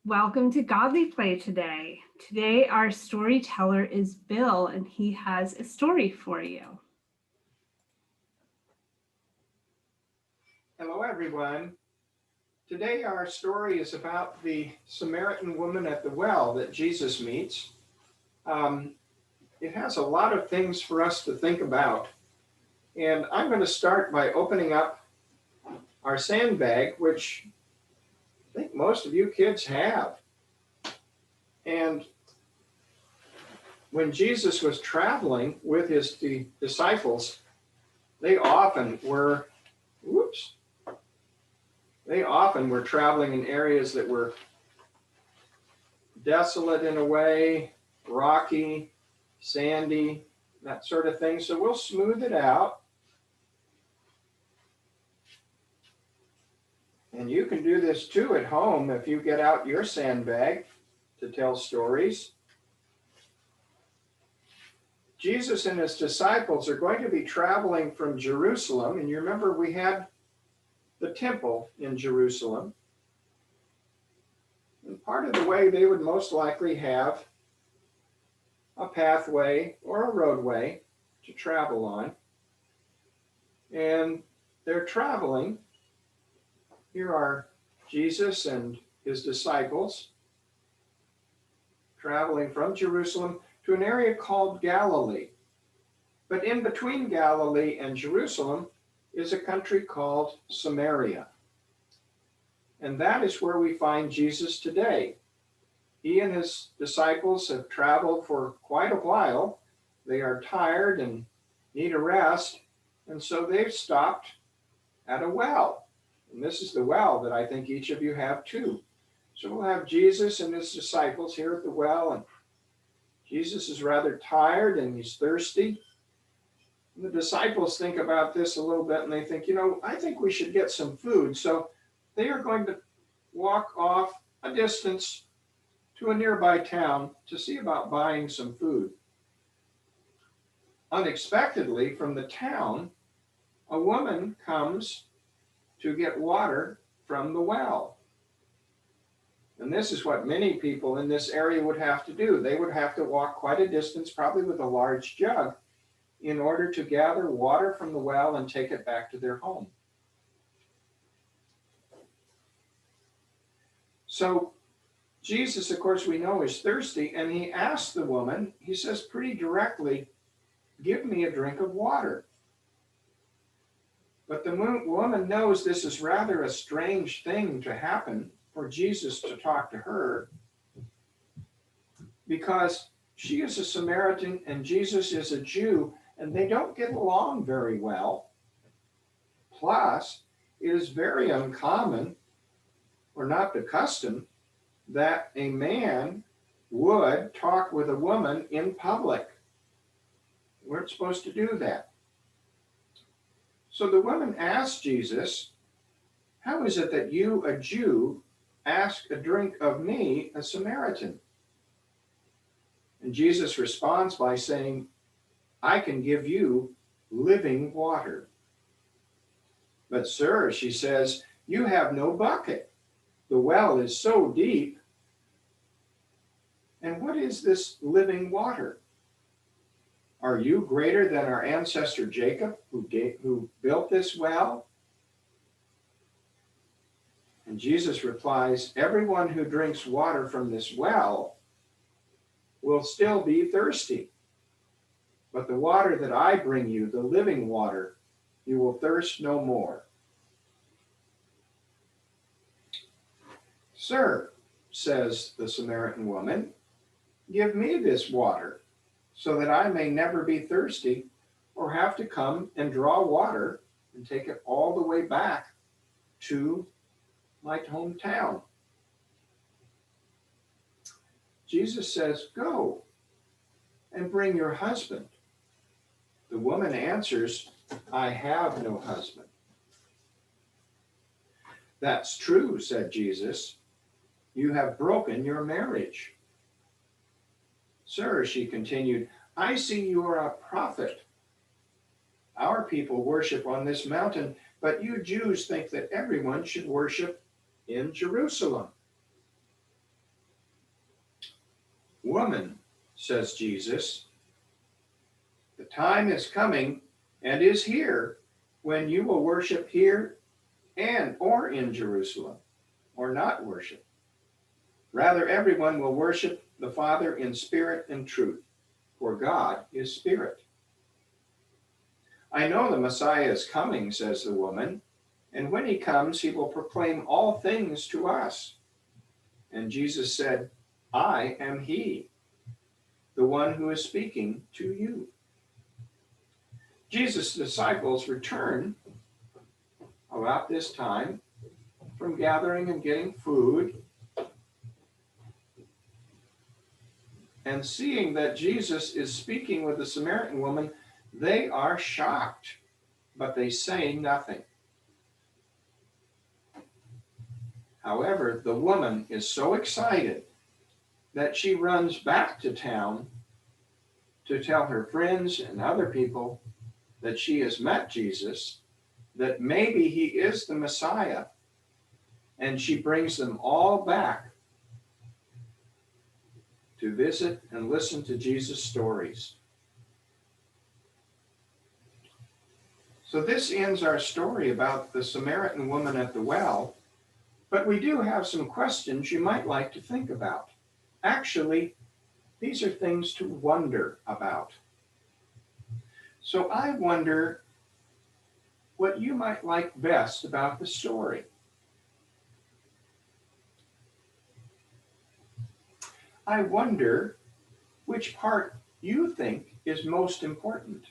Welcome to Godly Play today. Today, our storyteller is Bill, and he has a story for you. Hello, everyone. Today, our story is about the Samaritan woman at the well that Jesus meets. It has a lot of things for us to think about. And I'm going to start by opening up our sandbag, which I think most of you kids have. And when Jesus was traveling with his disciples, they often were traveling in areas that were desolate in a way, rocky, sandy, that sort of thing. So we'll smooth it out. And you can do this too at home if you get out your sandbag to tell stories. Jesus and his disciples are going to be traveling from Jerusalem. And you remember we had the temple in Jerusalem. And part of the way they would most likely have a pathway or a roadway to travel on. And they're traveling. Here are Jesus and his disciples traveling from Jerusalem to an area called Galilee. But in between Galilee and Jerusalem is a country called Samaria. And that is where we find Jesus today. He and his disciples have traveled for quite a while. They are tired and need a rest. And so they've stopped at a well. And this is the well that I think each of you have too. So we'll have Jesus and his disciples here at the well. And Jesus is rather tired and he's thirsty. And the disciples think about this a little bit and they think, I think we should get some food. So they are going to walk off a distance to a nearby town to see about buying some food. Unexpectedly, from the town, a woman comes to get water from the well. And this is what many people in this area would have to do. They would have to walk quite a distance, probably with a large jug, in order to gather water from the well and take it back to their home. So Jesus, of course, we know is thirsty, and he asks the woman, he says pretty directly, "Give me a drink of water." But the woman knows this is rather a strange thing to happen for Jesus to talk to her, because she is a Samaritan and Jesus is a Jew, and they don't get along very well. Plus, it is very uncommon, or not the custom, that a man would talk with a woman in public. We weren't supposed to do that. So the woman asked Jesus, "How is it that you, a Jew, ask a drink of me, a Samaritan?" And Jesus responds by saying, "I can give you living water." "But sir," she says, "you have no bucket. The well is so deep. And what is this living water? Are you greater than our ancestor Jacob, who built this well?" And Jesus replies, "Everyone who drinks water from this well will still be thirsty. But the water that I bring you, the living water, you will thirst no more." "Sir," says the Samaritan woman, "give me this water so that I may never be thirsty or have to come and draw water and take it all the way back to my hometown." Jesus says, "Go and bring your husband." The woman answers, "I have no husband." "That's true," said Jesus. "You have broken your marriage." "Sir," she continued, "I see you are a prophet. Our people worship on this mountain, but you Jews think that everyone should worship in Jerusalem." "Woman," says Jesus, "the time is coming and is here when you will worship here and or in Jerusalem, or not worship. Rather, everyone will worship the Father in spirit and truth, for God is spirit." "I know the Messiah is coming," says the woman, "and when he comes, he will proclaim all things to us." And Jesus said, "I am he, the one who is speaking to you." Jesus' disciples return about this time from gathering and getting food, and seeing that Jesus is speaking with the Samaritan woman, they are shocked, but they say nothing. However, the woman is so excited that she runs back to town to tell her friends and other people that she has met Jesus, that maybe he is the Messiah, and she brings them all back to visit and listen to Jesus' stories. So this ends our story about the Samaritan woman at the well, but we do have some questions you might like to think about. Actually, these are things to wonder about. So I wonder what you might like best about the story. I wonder which part you think is most important.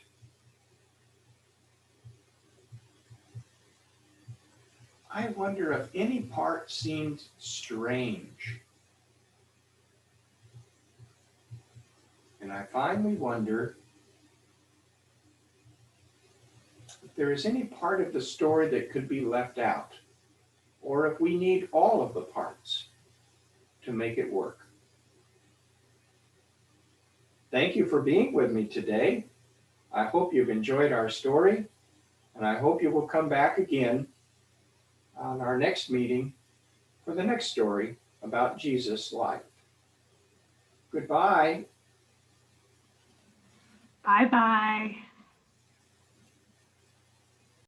I wonder if any part seemed strange. And I finally wonder if there is any part of the story that could be left out, or if we need all of the parts to make it work. Thank you for being with me today. I hope you've enjoyed our story, and I hope you will come back again on our next meeting for the next story about Jesus' life. Goodbye. Bye-bye.